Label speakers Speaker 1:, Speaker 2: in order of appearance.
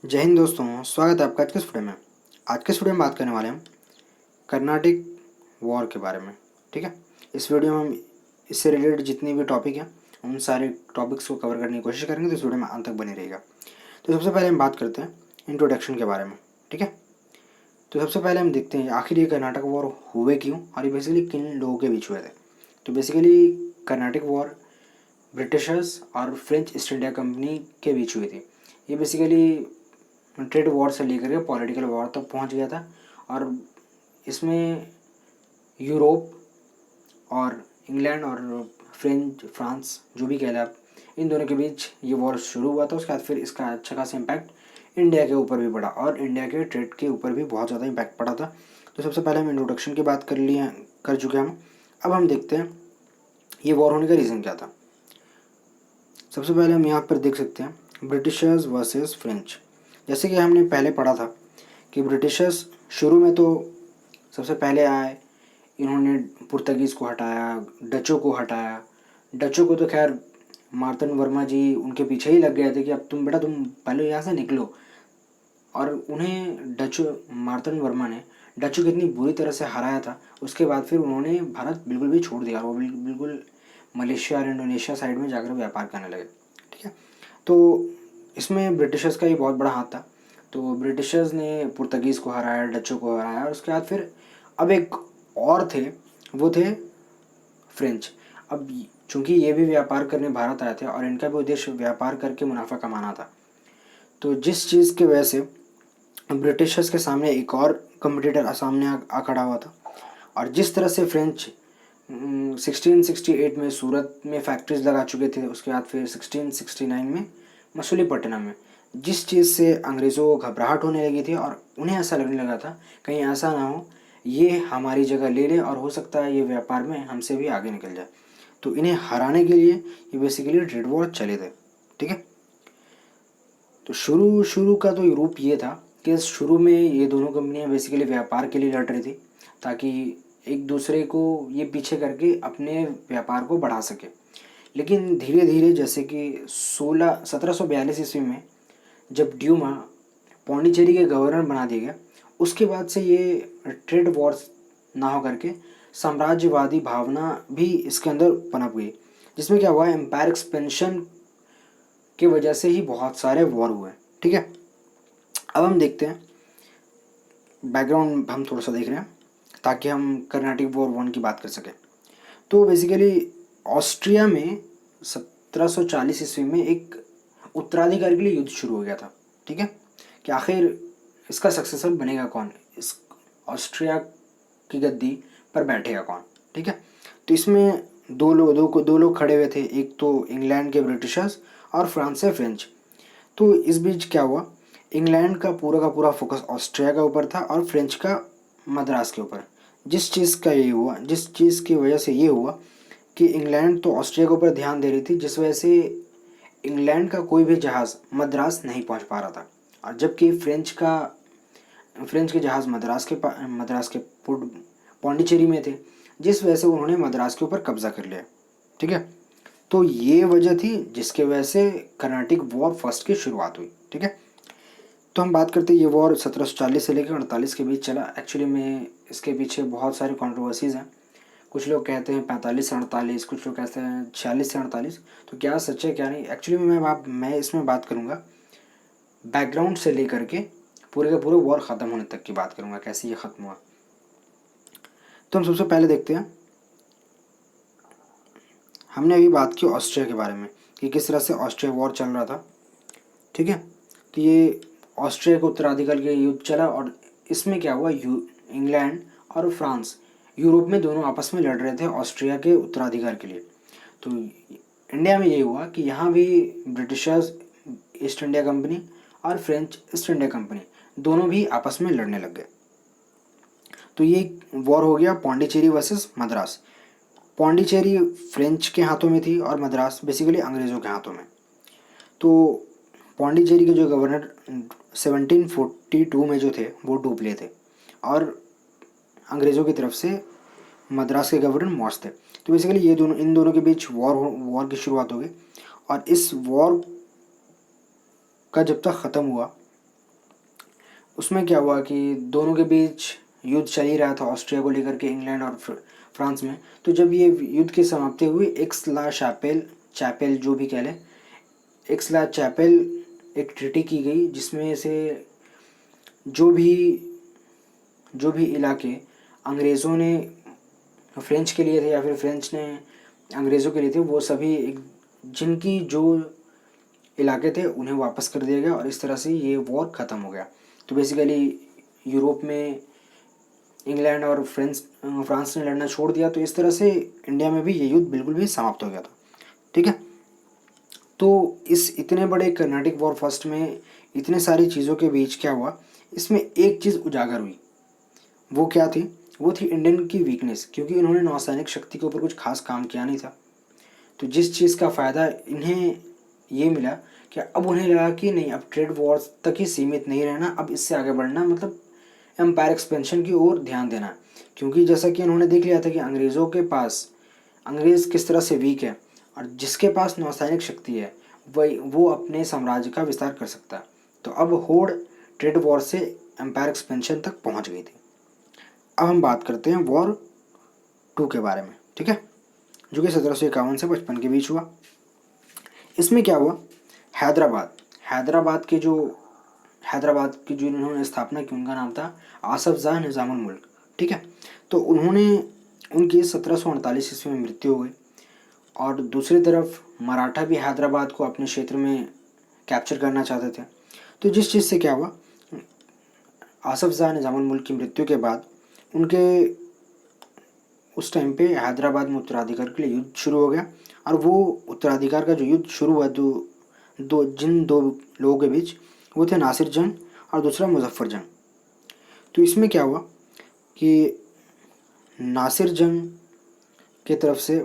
Speaker 1: जय हिंद दोस्तों, स्वागत है आपका आज के इस वीडियो में। आज के इस वीडियो में बात करने वाले हैं हम कर्नाटिक वॉर के बारे में। ठीक है, इस वीडियो में हम इससे रिलेटेड जितनी भी टॉपिक हैं उन सारे टॉपिक्स को कवर करने की कोशिश करेंगे, तो इस वीडियो में अंत तक बने रहेगा। तो सबसे पहले हम बात करते हैं इंट्रोडक्शन के बारे में। ठीक है, तो सबसे पहले हम देखते हैं आखिर ये कर्नाटक वॉर हुए क्यों और ये बेसिकली किन लोगों के बीच हुए थे। तो बेसिकली कर्नाटिक वॉर ब्रिटिशर्स और फ्रेंच ईस्ट इंडिया कंपनी के बीच हुई थी। ये बेसिकली ट्रेड वॉर से लेकर के पॉलिटिकल वॉर तक पहुंच गया था और इसमें यूरोप और इंग्लैंड और फ्रांस जो भी कह लें आप, इन दोनों के बीच ये वॉर शुरू हुआ था। उसके बाद फिर इसका अच्छा खासा इम्पैक्ट इंडिया के ऊपर भी पड़ा और इंडिया के ट्रेड के ऊपर भी बहुत ज़्यादा इम्पैक्ट पड़ा था। तो सबसे पहले हम इंट्रोडक्शन की बात कर चुके हैं हम। अब हम देखते हैं ये वॉर होने का रीज़न क्या था। सबसे पहले हम यहाँ पर देख सकते हैं ब्रिटिशर्स वर्सेस फ्रेंच। जैसे कि हमने पहले पढ़ा था कि ब्रिटिशर्स शुरू में तो सबसे पहले आए, इन्होंने पुर्तगीज़ को हटाया, डचों को हटाया। डचों को तो खैर मार्तन वर्मा जी उनके पीछे ही लग गए थे कि अब तुम पहले यहाँ से निकलो। और उन्हें मार्तन वर्मा ने डचों को इतनी बुरी तरह से हराया था, उसके बाद फिर उन्होंने भारत बिल्कुल भी छोड़ दिया और वो बिल्कुल मलेशिया और इंडोनेशिया साइड में जाकर व्यापार करने लगे। ठीक है, तो इसमें ब्रिटिशर्स का ही बहुत बड़ा हाथ था। तो ब्रिटिशर्स ने पुर्तगीज़ को हराया, डचों को हराया और उसके बाद फिर अब एक और थे, वो थे फ्रेंच। अब चूंकि ये भी व्यापार करने भारत आए थे और इनका भी उद्देश्य व्यापार करके मुनाफा कमाना था, तो जिस चीज़ की वजह से ब्रिटिशर्स के सामने एक और कम्पिटिटर सामने आ खड़ा हुआ था। और जिस तरह से फ्रेंच 1668 में सूरत में फैक्ट्रीज लगा चुके थे, उसके बाद फिर 1669 में मसूलीपट्टनम में, जिस चीज़ से अंग्रेज़ों को घबराहट होने लगी थी और उन्हें ऐसा लगने लगा था कहीं ऐसा ना हो ये हमारी जगह ले ले और हो सकता है ये व्यापार में हमसे भी आगे निकल जाए, तो इन्हें हराने के लिए ये बेसिकली ट्रेड वॉर चले थे। ठीक है, तो शुरू का तो रूप ये था कि शुरू में ये दोनों कंपनियां बेसिकली व्यापार के लिए लड़ रही थी, ताकि एक दूसरे को ये पीछे करके अपने व्यापार को बढ़ा सके। लेकिन धीरे धीरे जैसे कि 1742 ईस्वी में जब ड्यूमा पौंडीचेरी के गवर्नर बना दिया गया, उसके बाद से ये ट्रेड वॉर्स ना हो करके साम्राज्यवादी भावना भी इसके अंदर पनप गई, जिसमें क्या हुआ, एम्पायर एक्सपेंशन की वजह से ही बहुत सारे वॉर हुए। ठीक है, अब हम देखते हैं बैकग्राउंड, हम थोड़ा सा देख रहे हैं ताकि हम कर्नाटिक वॉर 1 की बात कर सकें। तो बेसिकली ऑस्ट्रिया में 1740 ईस्वी में एक उत्तराधिकारी के लिए युद्ध शुरू हो गया था। ठीक है, कि आखिर इसका सक्सेसर बनेगा कौन, इस ऑस्ट्रिया की गद्दी पर बैठेगा कौन। ठीक है, तो इसमें दो लोग खड़े हुए थे, एक तो इंग्लैंड के ब्रिटिशर्स और फ्रांस से फ्रेंच। तो इस बीच क्या हुआ, इंग्लैंड का पूरा फोकस ऑस्ट्रिया के ऊपर था और फ्रेंच का मद्रास के ऊपर। जिस चीज़ की वजह से ये हुआ कि इंग्लैंड तो ऑस्ट्रिया के ऊपर ध्यान दे रही थी, जिस वजह से इंग्लैंड का कोई भी जहाज़ मद्रास नहीं पहुंच पा रहा था, और जबकि फ्रेंच के जहाज़ मद्रास के पौंडीचेरी में थे, जिस वजह से उन्होंने मद्रास के ऊपर कब्जा कर लिया। ठीक है, तो ये वजह थी जिसके वजह से कर्नाटिक वॉर फर्स्ट की शुरुआत हुई। ठीक है, तो हम बात करते हैं ये वॉर 1740 से लेकर 48 के बीच चला। एक्चुअली में इसके पीछे बहुत सारी कंट्रोवर्सीज़ हैं। कुछ लोग कहते हैं 45 से 48, कुछ लोग कहते हैं 46 से 48। तो क्या सच है क्या नहीं, एक्चुअली में मैं इसमें बात करूँगा बैकग्राउंड से लेकर के पूरे का पूरे वॉर ख़त्म होने तक की बात करूँगा, कैसे ये ख़त्म हुआ। तो हम सबसे पहले देखते हैं, हमने अभी बात की ऑस्ट्रिया के बारे में कि किस तरह से ऑस्ट्रिया वॉर चल रहा था। ठीक है, तो ये ऑस्ट्रिया के उत्तराधिकार के युद्ध चला और इसमें क्या हुआ, इंग्लैंड और फ्रांस यूरोप में दोनों आपस में लड़ रहे थे ऑस्ट्रिया के उत्तराधिकार के लिए। तो इंडिया में ये हुआ कि यहाँ भी ब्रिटिशर्स ईस्ट इंडिया कंपनी और फ्रेंच ईस्ट इंडिया कंपनी दोनों भी आपस में लड़ने लग गए। तो ये वॉर हो गया पौंडीचेरी वर्सेस मद्रास। पौंडीचेरी फ्रेंच के हाथों में थी और मद्रास बेसिकली अंग्रेज़ों के हाथों में। तो पौंडीचेरी के जो गवर्नर 1742 में जो थे वो डुप्ले थे और अंग्रेज़ों की तरफ से मद्रास के गवर्नर मॉस थे। तो बेसिकली इन दोनों के बीच वॉर की शुरुआत हो गई और इस वॉर का जब तक ख़त्म हुआ उसमें क्या हुआ कि दोनों के बीच युद्ध चल ही रहा था ऑस्ट्रिया को लेकर के, इंग्लैंड और फ्रांस में। तो जब ये युद्ध की समाप्ति हुई, एक्स-ला शापेल चैपेल जो भी कह लें, एक्स-ला चैपेल एक ट्रीटी की गई जिसमें से जो भी इलाके अंग्रेज़ों ने फ्रेंच के लिए थे या फिर फ्रेंच ने अंग्रेज़ों के लिए थे, वो सभी एक जिनकी जो इलाके थे उन्हें वापस कर दिया गया और इस तरह से ये वॉर ख़त्म हो गया। तो बेसिकली यूरोप में इंग्लैंड और फ्रांस ने लड़ना छोड़ दिया, तो इस तरह से इंडिया में भी ये युद्ध बिल्कुल भी समाप्त हो गया था। ठीक है, तो इस इतने बड़े कर्नाटिक वॉर फर्स्ट में इतने सारी चीज़ों के बीच क्या हुआ, इसमें एक चीज़ उजागर हुई। वो क्या थी? वो थी इंडियन की वीकनेस, क्योंकि इन्होंने नौसैनिक शक्ति के ऊपर कुछ खास काम किया नहीं था। तो जिस चीज़ का फ़ायदा इन्हें ये मिला कि अब उन्हें लगा कि नहीं, अब ट्रेड वॉर्स तक ही सीमित नहीं रहना, अब इससे आगे बढ़ना, मतलब एम्पायर एक्सपेंशन की ओर ध्यान देना। क्योंकि जैसा कि उन्होंने देख लिया था कि अंग्रेज़ों के पास, अंग्रेज़ किस तरह से वीक है और जिसके पास नौसैनिक शक्ति है वही वो अपने साम्राज्य का विस्तार कर सकता है। तो अब होड़ ट्रेड वॉर से एम्पायर एक्सपेंशन तक पहुंच गई थी। अब हम बात करते हैं वॉर 2 के बारे में। ठीक है, जो कि 1751 से 55 के बीच हुआ। इसमें क्या हुआ, हैदराबाद की जो इन्होंने स्थापना की, उनका नाम था आसफ जाह निज़ामुल मुल्क। ठीक है, तो उनकी 1748 ईस्वी में मृत्यु हो गई। और दूसरी तरफ मराठा भी हैदराबाद को अपने क्षेत्र में कैप्चर करना चाहते थे। तो जिस चीज़ से क्या हुआ, आसफ जाह निज़ामुल मुल्क की मृत्यु के बाद उनके उस टाइम पे हैदराबाद में उत्तराधिकार के लिए युद्ध शुरू हो गया। और वो उत्तराधिकार का जो युद्ध शुरू हुआ, जिन दो लोगों के बीच, वो थे नासिर जंग और दूसरा मुजफ्फर जंग। तो इसमें क्या हुआ कि नासिर जंग की तरफ से